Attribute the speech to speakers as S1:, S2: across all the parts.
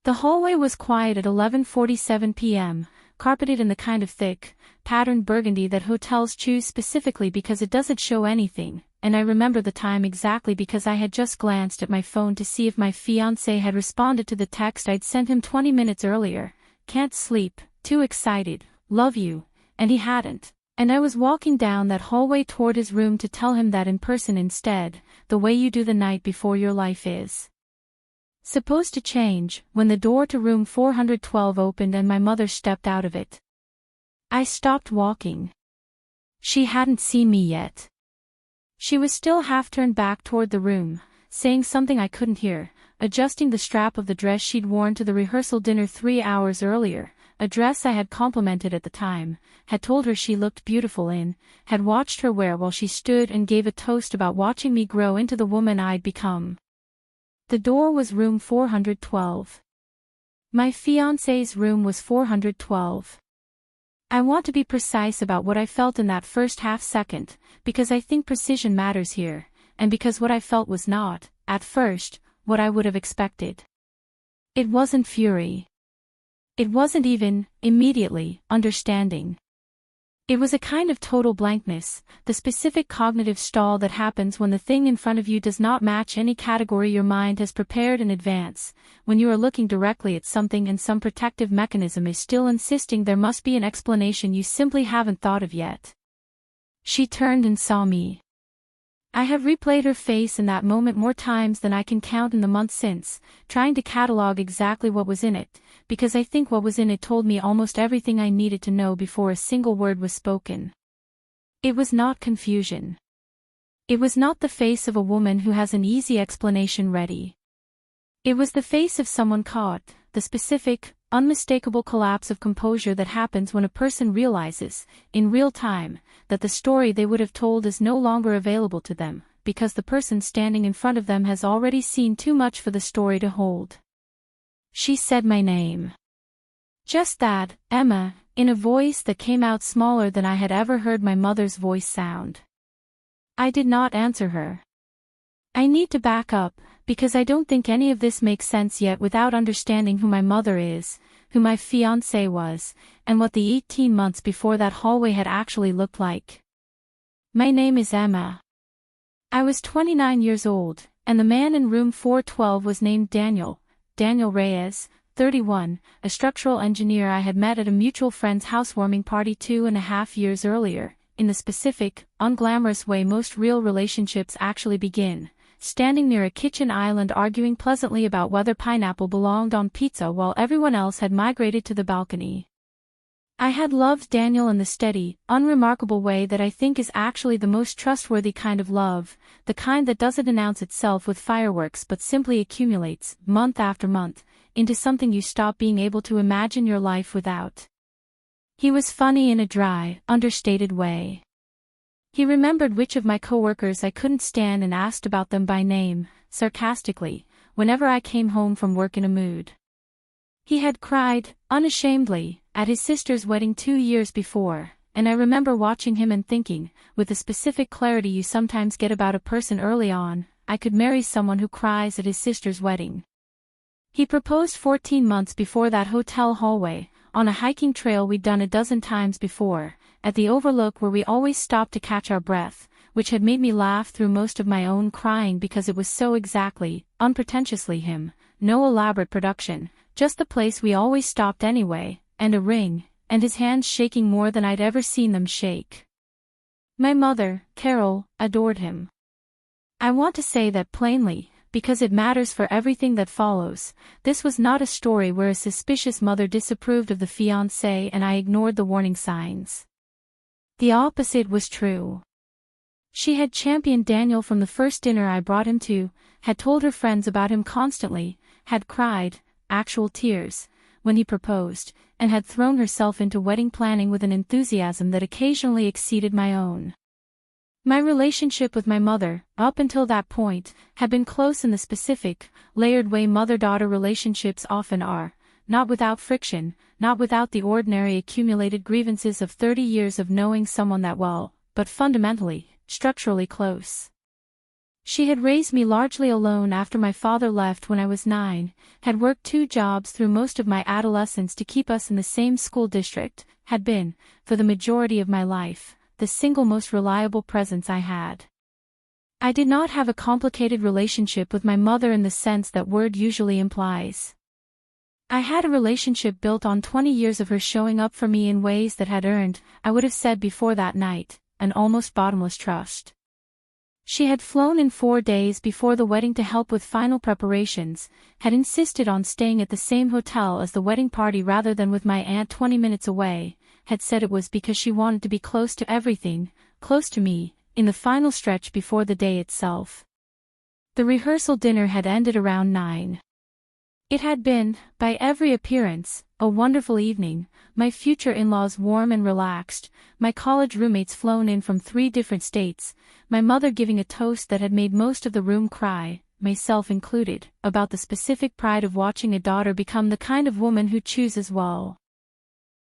S1: The hallway was quiet at 11:47 p.m., carpeted in the kind of thick, patterned burgundy that hotels choose specifically because it doesn't show anything, and I remember the time exactly because I had just glanced at my phone to see if my fiancé had responded to the text I'd sent him 20 minutes earlier. Can't sleep, too excited, love you, and he hadn't. And I was walking down that hallway toward his room to tell him that in person instead, the way you do the night before your life is supposed to change, when the door to room 412 opened and my mother stepped out of it. I stopped walking. She hadn't seen me yet. She was still half turned back toward the room, saying something I couldn't hear, adjusting the strap of the dress she'd worn to the rehearsal dinner 3 hours earlier, a dress I had complimented at the time, had told her she looked beautiful in, had watched her wear while she stood and gave a toast about watching me grow into the woman I'd become. The door was room 412. My fiancé's room was 412. I want to be precise about what I felt in that first half second, because I think precision matters here, and because what I felt was not, at first, what I would have expected. It wasn't fury. It wasn't even, immediately, understanding. It was a kind of total blankness, the specific cognitive stall that happens when the thing in front of you does not match any category your mind has prepared in advance, when you are looking directly at something and some protective mechanism is still insisting there must be an explanation you simply haven't thought of yet. She turned and saw me. I have replayed her face in that moment more times than I can count in the months since, trying to catalog exactly what was in it, because I think what was in it told me almost everything I needed to know before a single word was spoken. It was not confusion. It was not the face of a woman who has an easy explanation ready. It was the face of someone caught, the specific, unmistakable collapse of composure that happens when a person realizes, in real time, that the story they would have told is no longer available to them, because the person standing in front of them has already seen too much for the story to hold. She said my name. Just that, Emma, in a voice that came out smaller than I had ever heard my mother's voice sound. I did not answer her. I need to back up, because I don't think any of this makes sense yet without understanding who my mother is, who my fiancé was, and what the 18 months before that hallway had actually looked like. My name is Emma. I was 29 years old, and the man in room 412 was named Daniel Reyes, 31, a structural engineer I had met at a mutual friend's housewarming party 2.5 years earlier, in the specific, unglamorous way most real relationships actually begin, standing near a kitchen island arguing pleasantly about whether pineapple belonged on pizza while everyone else had migrated to the balcony. I had loved Daniel in the steady, unremarkable way that I think is actually the most trustworthy kind of love, the kind that doesn't announce itself with fireworks but simply accumulates, month after month, into something you stop being able to imagine your life without. He was funny in a dry, understated way. He remembered which of my coworkers I couldn't stand and asked about them by name, sarcastically, whenever I came home from work in a mood. He had cried, unashamedly, at his sister's wedding 2 years before, and I remember watching him and thinking, with the specific clarity you sometimes get about a person early on, I could marry someone who cries at his sister's wedding. He proposed 14 months before that hotel hallway, on a hiking trail we'd done a dozen times before, at the overlook where we always stopped to catch our breath, which had made me laugh through most of my own crying because it was so exactly, unpretentiously him, no elaborate production, just the place we always stopped anyway, and a ring, and his hands shaking more than I'd ever seen them shake. My mother, Carol, adored him. I want to say that plainly, because it matters for everything that follows. This was not a story where a suspicious mother disapproved of the fiancé and I ignored the warning signs. The opposite was true. She had championed Daniel from the first dinner I brought him to, had told her friends about him constantly, had cried, actual tears, when he proposed, and had thrown herself into wedding planning with an enthusiasm that occasionally exceeded my own. My relationship with my mother, up until that point, had been close in the specific, layered way mother-daughter relationships often are, not without friction, not without the ordinary accumulated grievances of 30 years of knowing someone that well, but fundamentally, structurally close. She had raised me largely alone after my father left when I was 9, had worked 2 jobs through most of my adolescence to keep us in the same school district, had been, for the majority of my life, the single most reliable presence I had. I did not have a complicated relationship with my mother in the sense that word usually implies. I had a relationship built on 20 years of her showing up for me in ways that had earned, I would have said before that night, an almost bottomless trust. She had flown in 4 days before the wedding to help with final preparations, had insisted on staying at the same hotel as the wedding party rather than with my aunt 20 minutes away, had said it was because she wanted to be close to everything, close to me, in the final stretch before the day itself. The rehearsal dinner had ended around 9. It had been, by every appearance, a wonderful evening, my future in-laws warm and relaxed, my college roommates flown in from 3 different states, my mother giving a toast that had made most of the room cry, myself included, about the specific pride of watching a daughter become the kind of woman who chooses well.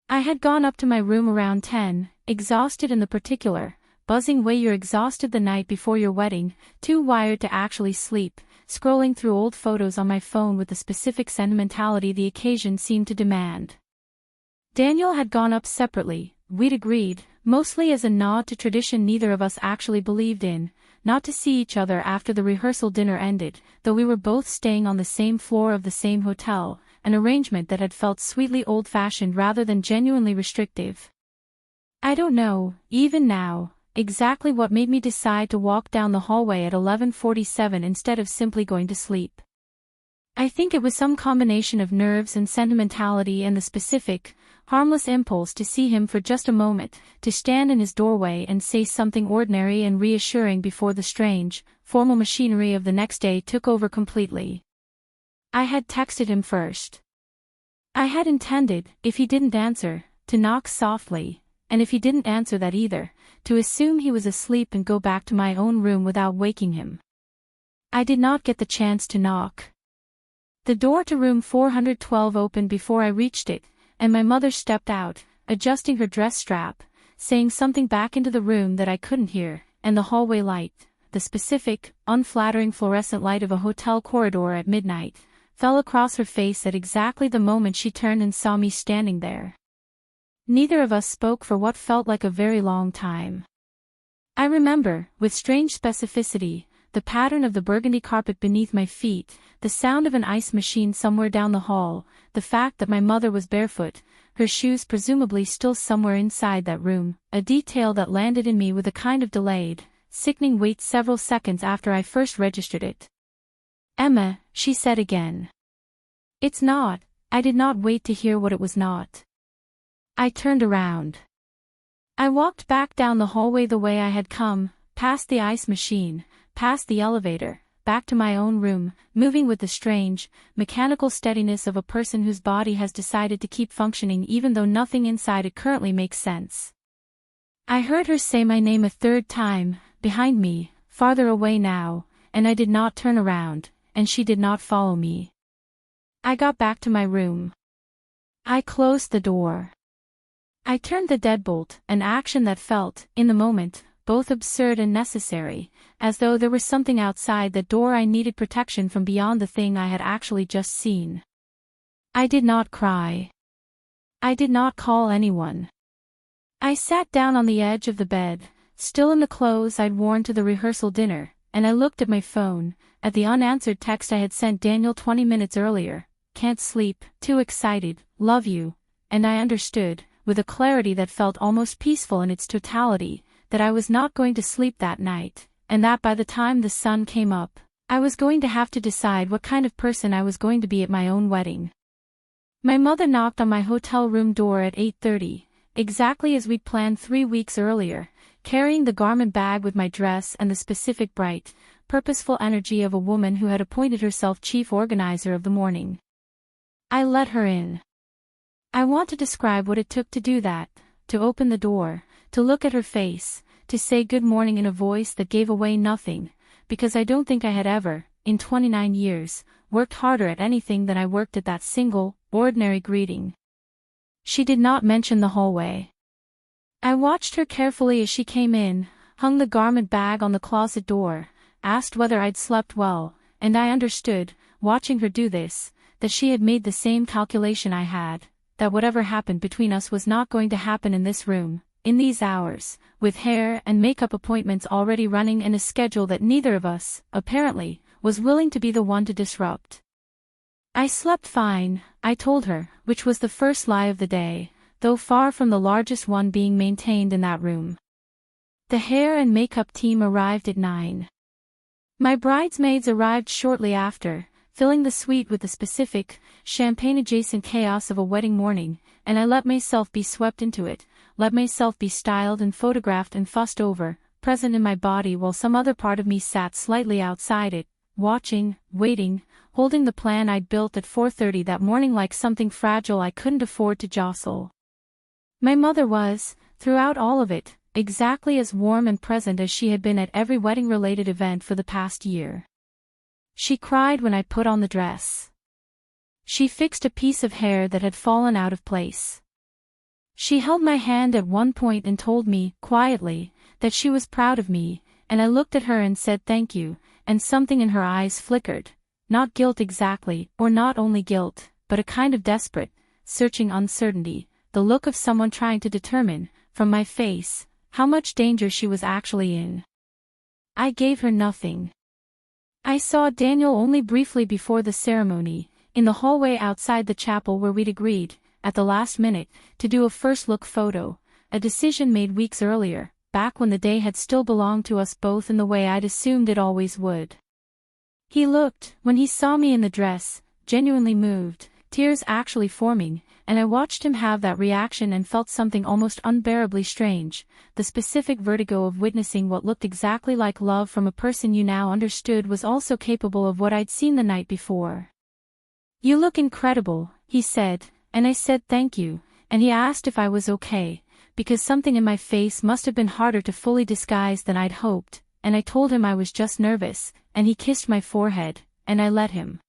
S1: I had gone up to my room around 10, exhausted in the particular, buzzing way you're exhausted the night before your wedding, too wired to actually sleep, scrolling through old photos on my phone with the specific sentimentality the occasion seemed to demand. Daniel had gone up separately, we'd agreed, mostly as a nod to tradition neither of us actually believed in, not to see each other after the rehearsal dinner ended, though we were both staying on the same floor of the same hotel, an arrangement that had felt sweetly old-fashioned rather than genuinely restrictive. I don't know, even now, exactly what made me decide to walk down the hallway at 11:47 instead of simply going to sleep. I think it was some combination of nerves and sentimentality and the specific, harmless impulse to see him for just a moment, to stand in his doorway and say something ordinary and reassuring before the strange, formal machinery of the next day took over completely. I had texted him first. I had intended, if he didn't answer, to knock softly, and if he didn't answer that either, to assume he was asleep and go back to my own room without waking him. I did not get the chance to knock. The door to room 412 opened before I reached it, and my mother stepped out, adjusting her dress strap, saying something back into the room that I couldn't hear, and the hallway light, the specific, unflattering fluorescent light of a hotel corridor at midnight, fell across her face at exactly the moment she turned and saw me standing there. Neither of us spoke for what felt like a very long time. I remember, with strange specificity, the pattern of the burgundy carpet beneath my feet, the sound of an ice machine somewhere down the hall, the fact that my mother was barefoot, her shoes presumably still somewhere inside that room, a detail that landed in me with a kind of delayed, sickening wait several seconds after I first registered it. "Emma," she said again. "It's not." I did not wait to hear what it was not. I turned around. I walked back down the hallway the way I had come, past the ice machine, past the elevator, back to my own room, moving with the strange, mechanical steadiness of a person whose body has decided to keep functioning even though nothing inside it currently makes sense. I heard her say my name a 3rd time, behind me, farther away now, and I did not turn around, and she did not follow me. I got back to my room. I closed the door. I turned the deadbolt, an action that felt, in the moment, both absurd and necessary, as though there was something outside that door I needed protection from beyond the thing I had actually just seen. I did not cry. I did not call anyone. I sat down on the edge of the bed, still in the clothes I'd worn to the rehearsal dinner, and I looked at my phone, at the unanswered text I had sent Daniel 20 minutes earlier, "Can't sleep, too excited, love you," and I understood, with a clarity that felt almost peaceful in its totality, that I was not going to sleep that night, and that by the time the sun came up, I was going to have to decide what kind of person I was going to be at my own wedding. My mother knocked on my hotel room door at 8:30, exactly as we'd planned 3 weeks earlier, carrying the garment bag with my dress and the specific bright, purposeful energy of a woman who had appointed herself chief organizer of the morning. I let her in. I want to describe what it took to do that, to open the door, to look at her face, to say good morning in a voice that gave away nothing, because I don't think I had ever, in 29 years, worked harder at anything than I worked at that single, ordinary greeting. She did not mention the hallway. I watched her carefully as she came in, hung the garment bag on the closet door, asked whether I'd slept well, and I understood, watching her do this, that she had made the same calculation I had, that whatever happened between us was not going to happen in this room, in these hours, with hair and makeup appointments already running and a schedule that neither of us, apparently, was willing to be the one to disrupt. I slept fine, I told her, which was the first lie of the day, though far from the largest one being maintained in that room. The hair and makeup team arrived at 9. My bridesmaids arrived shortly after, filling the suite with the specific, champagne-adjacent chaos of a wedding morning, and I let myself be swept into it, let myself be styled and photographed and fussed over, present in my body while some other part of me sat slightly outside it, watching, waiting, holding the plan I'd built at 4:30 that morning like something fragile I couldn't afford to jostle. My mother was, throughout all of it, exactly as warm and present as she had been at every wedding-related event for the past year. She cried when I put on the dress. She fixed a piece of hair that had fallen out of place. She held my hand at one point and told me, quietly, that she was proud of me, and I looked at her and said thank you, and something in her eyes flickered, not guilt exactly, or not only guilt, but a kind of desperate, searching uncertainty, the look of someone trying to determine, from my face, how much danger she was actually in. I gave her nothing. I saw Daniel only briefly before the ceremony, in the hallway outside the chapel where we'd agreed, at the last minute, to do a first-look photo, a decision made weeks earlier, back when the day had still belonged to us both in the way I'd assumed it always would. He looked, when he saw me in the dress, genuinely moved, tears actually forming, and I watched him have that reaction and felt something almost unbearably strange, the specific vertigo of witnessing what looked exactly like love from a person you now understood was also capable of what I'd seen the night before. "You look incredible," he said, and I said thank you, and he asked if I was okay, because something in my face must have been harder to fully disguise than I'd hoped, and I told him I was just nervous, and he kissed my forehead, and I let him.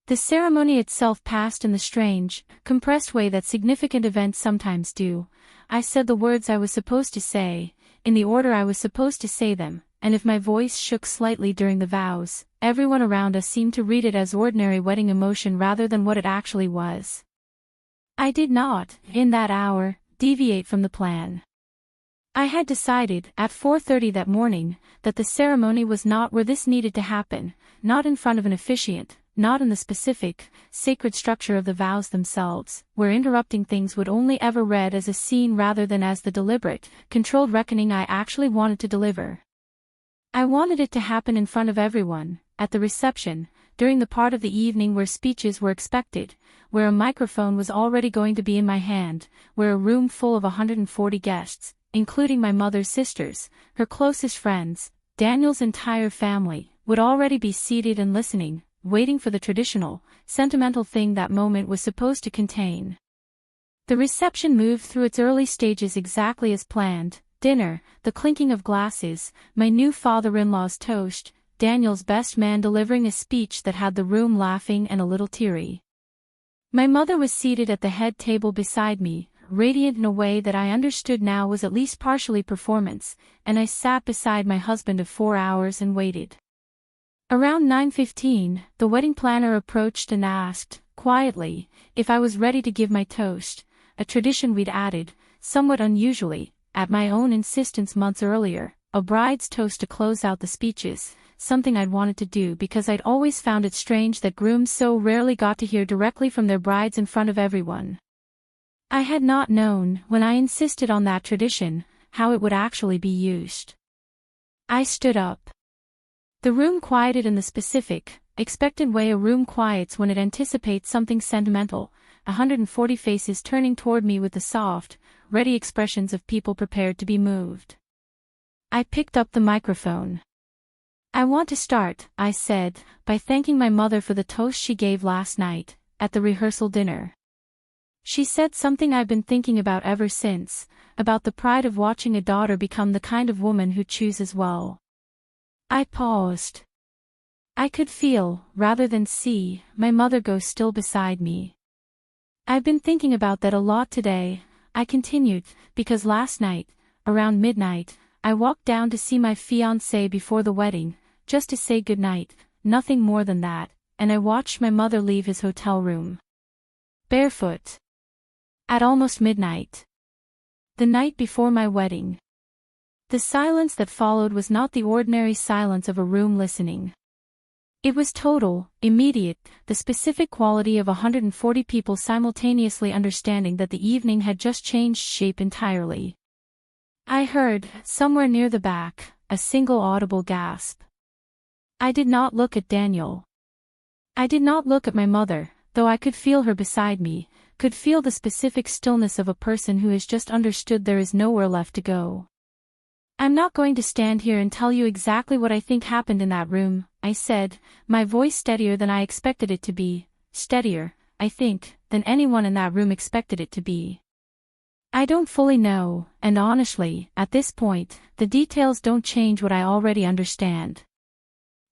S1: The ceremony itself passed in the strange, compressed way that significant events sometimes do. I said the words I was supposed to say, in the order I was supposed to say them, and if my voice shook slightly during the vows, everyone around us seemed to read it as ordinary wedding emotion rather than what it actually was. I did not, in that hour, deviate from the plan. I had decided, at 4:30 that morning, that the ceremony was not where this needed to happen, not in front of an officiant, not in the specific, sacred structure of the vows themselves, where interrupting things would only ever read as a scene rather than as the deliberate, controlled reckoning I actually wanted to deliver. I wanted it to happen in front of everyone, at the reception, during the part of the evening where speeches were expected, where a microphone was already going to be in my hand, where a room full of 140 guests, including my mother's sisters, her closest friends, Daniel's entire family, would already be seated and listening, waiting for the traditional, sentimental thing that moment was supposed to contain. The reception moved through its early stages exactly as planned: dinner, the clinking of glasses, my new father-in-law's toast, Daniel's best man delivering a speech that had the room laughing and a little teary. My mother was seated at the head table beside me, radiant in a way that I understood now was at least partially performance, and I sat beside my husband of 4 hours and waited. Around 9:15, the wedding planner approached and asked, quietly, if I was ready to give my toast, a tradition we'd added, somewhat unusually, at my own insistence months earlier, a bride's toast to close out the speeches, something I'd wanted to do because I'd always found it strange that grooms so rarely got to hear directly from their brides in front of everyone. I had not known, when I insisted on that tradition, how it would actually be used. I stood up. The room quieted in the specific, expectant way a room quiets when it anticipates something sentimental, 140 faces turning toward me with the soft, ready expressions of people prepared to be moved. I picked up the microphone. "I want to start," I said, "by thanking my mother for the toast she gave last night, at the rehearsal dinner. She said something I've been thinking about ever since, about the pride of watching a daughter become the kind of woman who chooses well." I paused. I could feel, rather than see, my mother go still beside me. "I've been thinking about that a lot today," I continued, "because last night, around midnight, I walked down to see my fiancé before the wedding, just to say goodnight, nothing more than that, and I watched my mother leave his hotel room. Barefoot. At almost midnight. The night before my wedding. The silence that followed was not the ordinary silence of a room listening. It was total, immediate, the specific quality of 140 people simultaneously understanding that the evening had just changed shape entirely. I heard, somewhere near the back, a single audible gasp. I did not look at Daniel. I did not look at my mother, though I could feel her beside me, could feel the specific stillness of a person who has just understood there is nowhere left to go. I'm not going to stand here and tell you exactly what I think happened in that room, I said, my voice steadier than I expected it to be, steadier, I think, than anyone in that room expected it to be. I don't fully know, and honestly, at this point, the details don't change what I already understand.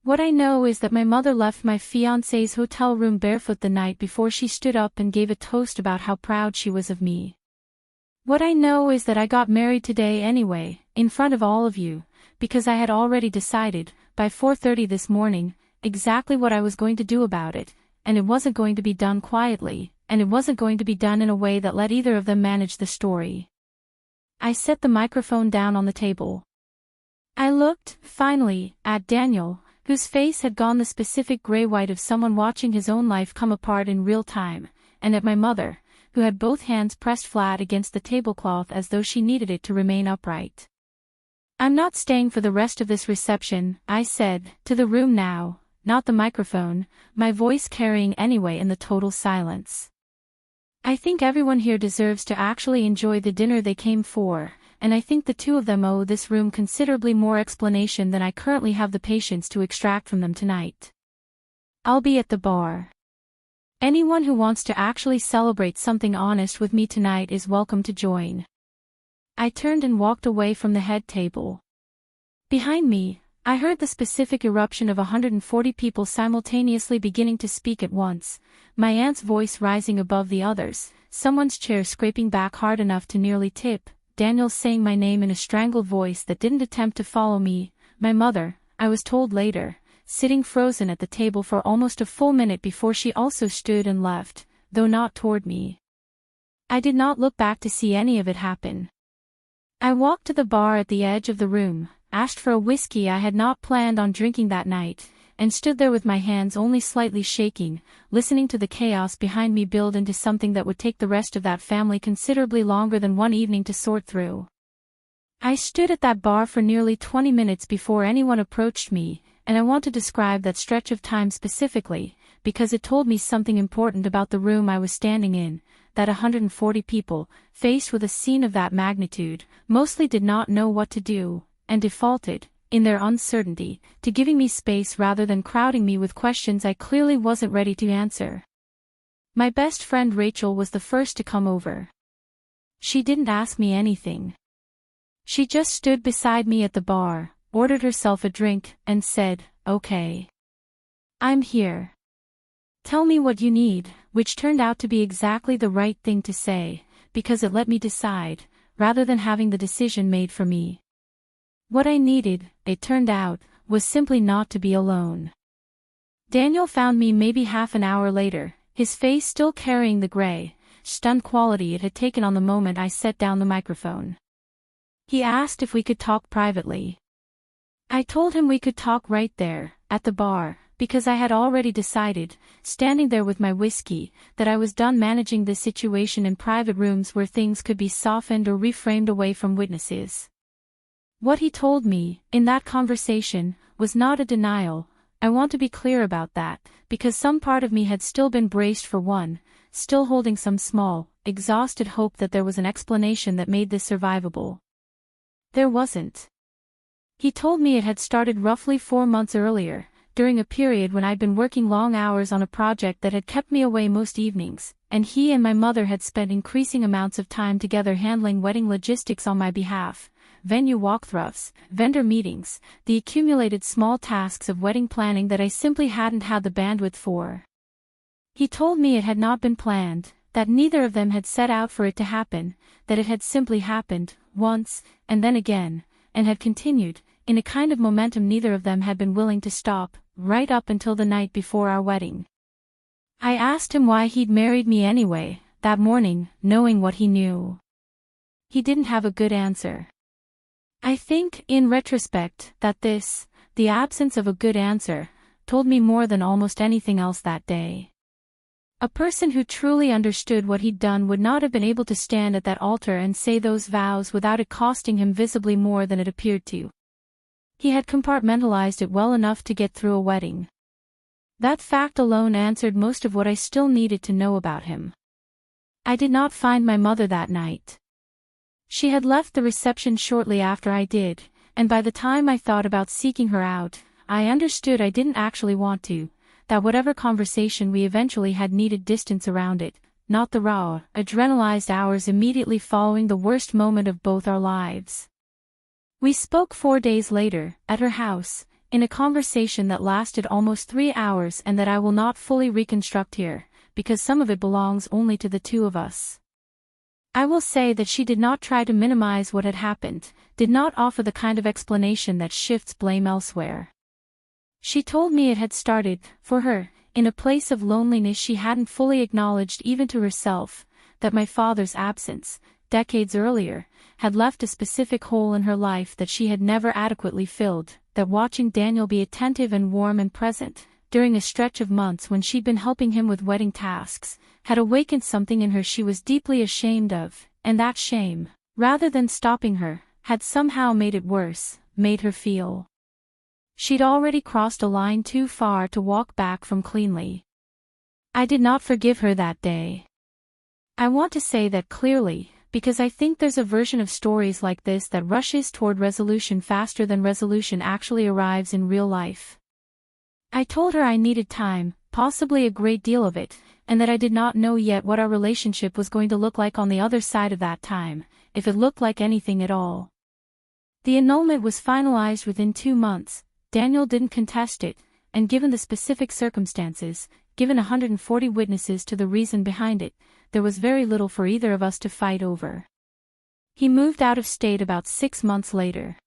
S1: What I know is that my mother left my fiancé's hotel room barefoot the night before she stood up and gave a toast about how proud she was of me. What I know is that I got married today anyway, in front of all of you, because I had already decided, by 4:30 this morning, exactly what I was going to do about it, and it wasn't going to be done quietly, and it wasn't going to be done in a way that let either of them manage the story. I set the microphone down on the table. I looked, finally, at Daniel, whose face had gone the specific gray-white of someone watching his own life come apart in real time, and at my mother, who had both hands pressed flat against the tablecloth as though she needed it to remain upright. I'm not staying for the rest of this reception, I said, to the room now, not the microphone, my voice carrying anyway in the total silence. I think everyone here deserves to actually enjoy the dinner they came for, and I think the two of them owe this room considerably more explanation than I currently have the patience to extract from them tonight. I'll be at the bar. Anyone who wants to actually celebrate something honest with me tonight is welcome to join. I turned and walked away from the head table. Behind me, I heard the specific eruption of 140 people simultaneously beginning to speak at once, my aunt's voice rising above the others, someone's chair scraping back hard enough to nearly tip, Daniel saying my name in a strangled voice that didn't attempt to follow me, my mother, I was told later, sitting frozen at the table for almost a full minute before she also stood and left, though not toward me. I did not look back to see any of it happen. I walked to the bar at the edge of the room, asked for a whiskey I had not planned on drinking that night, and stood there with my hands only slightly shaking, listening to the chaos behind me build into something that would take the rest of that family considerably longer than one evening to sort through. I stood at that bar for nearly 20 minutes before anyone approached me, and I want to describe that stretch of time specifically, because it told me something important about the room I was standing in, that 140 people, faced with a scene of that magnitude, mostly did not know what to do, and defaulted, in their uncertainty, to giving me space rather than crowding me with questions I clearly wasn't ready to answer. My best friend Rachel was the first to come over. She didn't ask me anything. She just stood beside me at the bar, ordered herself a drink, and said, "Okay. I'm here. Tell me what you need," which turned out to be exactly the right thing to say, because it let me decide, rather than having the decision made for me. What I needed, it turned out, was simply not to be alone. Daniel found me maybe half an hour later, his face still carrying the gray, stunned quality it had taken on the moment I set down the microphone. He asked if we could talk privately. I told him we could talk right there, at the bar, because I had already decided, standing there with my whiskey, that I was done managing this situation in private rooms where things could be softened or reframed away from witnesses. What he told me, in that conversation, was not a denial. I want to be clear about that, because some part of me had still been braced for one, still holding some small, exhausted hope that there was an explanation that made this survivable. There wasn't. He told me it had started roughly 4 months earlier, during a period when I'd been working long hours on a project that had kept me away most evenings, and he and my mother had spent increasing amounts of time together handling wedding logistics on my behalf, venue walkthroughs, vendor meetings, the accumulated small tasks of wedding planning that I simply hadn't had the bandwidth for. He told me it had not been planned, that neither of them had set out for it to happen, that it had simply happened, once, and then again, and had continued, in a kind of momentum neither of them had been willing to stop, right up until the night before our wedding. I asked him why he'd married me anyway, that morning, knowing what he knew. He didn't have a good answer. I think, in retrospect, that the absence of a good answer, told me more than almost anything else that day. A person who truly understood what he'd done would not have been able to stand at that altar and say those vows without it costing him visibly more than it appeared to. He had compartmentalized it well enough to get through a wedding. That fact alone answered most of what I still needed to know about him. I did not find my mother that night. She had left the reception shortly after I did, and by the time I thought about seeking her out, I understood I didn't actually want to, that whatever conversation we eventually had needed distance around it, not the raw, adrenalized hours immediately following the worst moment of both our lives. We spoke 4 days later, at her house, in a conversation that lasted almost 3 hours and that I will not fully reconstruct here, because some of it belongs only to the two of us. I will say that she did not try to minimize what had happened, did not offer the kind of explanation that shifts blame elsewhere. She told me it had started, for her, in a place of loneliness she hadn't fully acknowledged even to herself, that my father's absence, decades earlier, had left a specific hole in her life that she had never adequately filled, that watching Daniel be attentive and warm and present, during a stretch of months when she'd been helping him with wedding tasks, had awakened something in her she was deeply ashamed of, and that shame, rather than stopping her, had somehow made it worse, made her feel she'd already crossed a line too far to walk back from cleanly. I did not forgive her that day. I want to say that clearly, because I think there's a version of stories like this that rushes toward resolution faster than resolution actually arrives in real life. I told her I needed time, possibly a great deal of it, and that I did not know yet what our relationship was going to look like on the other side of that time, if it looked like anything at all. The annulment was finalized within 2 months, Daniel didn't contest it, and given the specific circumstances, given 140 witnesses to the reason behind it, there was very little for either of us to fight over. He moved out of state about 6 months later.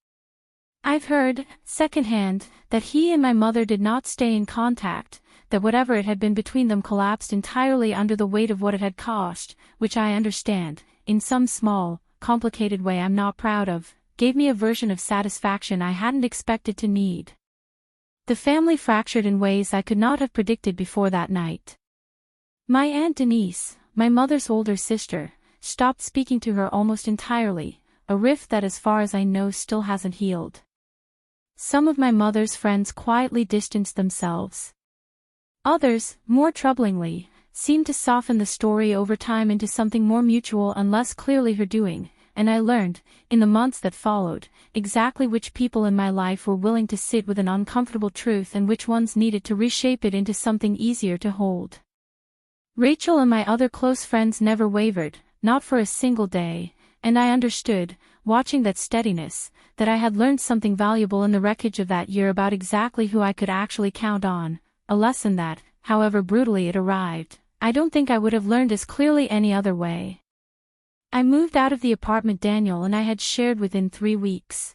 S1: I've heard, secondhand, that he and my mother did not stay in contact, that whatever it had been between them collapsed entirely under the weight of what it had cost, which I understand, in some small, complicated way I'm not proud of, gave me a version of satisfaction I hadn't expected to need. The family fractured in ways I could not have predicted before that night. My Aunt Denise, my mother's older sister, stopped speaking to her almost entirely, a rift that as far as I know still hasn't healed. Some of my mother's friends quietly distanced themselves. Others, more troublingly, seemed to soften the story over time into something more mutual and less clearly her doing, and I learned, in the months that followed, exactly which people in my life were willing to sit with an uncomfortable truth and which ones needed to reshape it into something easier to hold. Rachel and my other close friends never wavered, not for a single day, and I understood, watching that steadiness, that I had learned something valuable in the wreckage of that year about exactly who I could actually count on, a lesson that, however brutally it arrived, I don't think I would have learned as clearly any other way. I moved out of the apartment Daniel and I had shared within 3 weeks.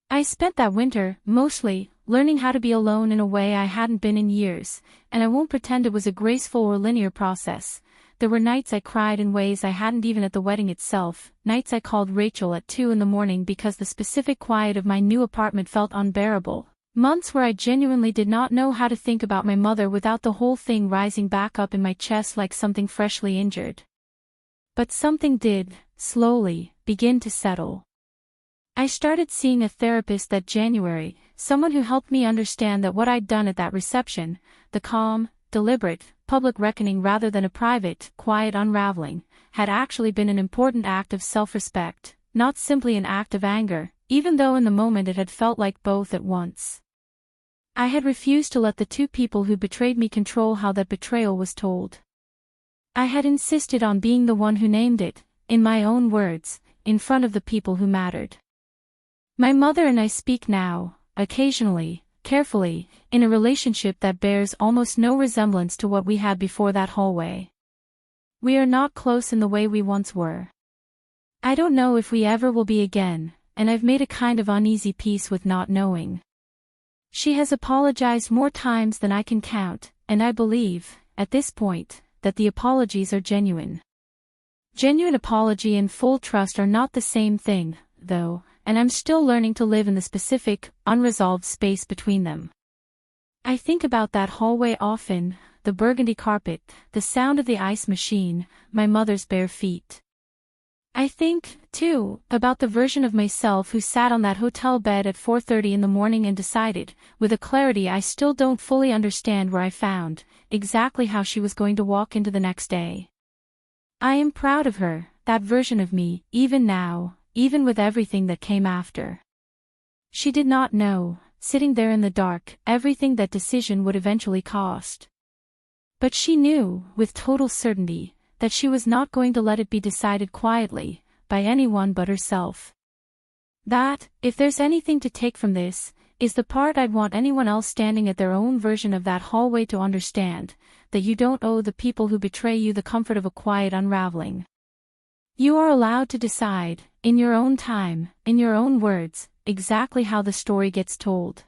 S1: I spent that winter, mostly, learning how to be alone in a way I hadn't been in years, and I won't pretend it was a graceful or linear process. There were nights I cried in ways I hadn't even at the wedding itself, nights I called Rachel at 2 in the morning because the specific quiet of my new apartment felt unbearable, months where I genuinely did not know how to think about my mother without the whole thing rising back up in my chest like something freshly injured. But something did, slowly, begin to settle. I started seeing a therapist that January, someone who helped me understand that what I'd done at that reception, the calm, deliberate, public reckoning rather than a private, quiet unraveling, had actually been an important act of self-respect, not simply an act of anger, even though in the moment it had felt like both at once. I had refused to let the two people who betrayed me control how that betrayal was told. I had insisted on being the one who named it, in my own words, in front of the people who mattered. My mother and I speak now, occasionally, carefully, in a relationship that bears almost no resemblance to what we had before that hallway. We are not close in the way we once were. I don't know if we ever will be again, and I've made a kind of uneasy peace with not knowing. She has apologized more times than I can count, and I believe, at this point, that the apologies are genuine. Genuine apology and full trust are not the same thing, though, and I'm still learning to live in the specific, unresolved space between them. I think about that hallway often, the burgundy carpet, the sound of the ice machine, my mother's bare feet. I think, too, about the version of myself who sat on that hotel bed at 4:30 in the morning and decided, with a clarity I still don't fully understand where I found, exactly how she was going to walk into the next day. I am proud of her, that version of me, even now, even with everything that came after. She did not know, sitting there in the dark, everything that decision would eventually cost. But she knew, with total certainty, that she was not going to let it be decided quietly, by anyone but herself. That, if there's anything to take from this, is the part I'd want anyone else standing at their own version of that hallway to understand, that you don't owe the people who betray you the comfort of a quiet unraveling. You are allowed to decide, in your own time, in your own words, exactly how the story gets told.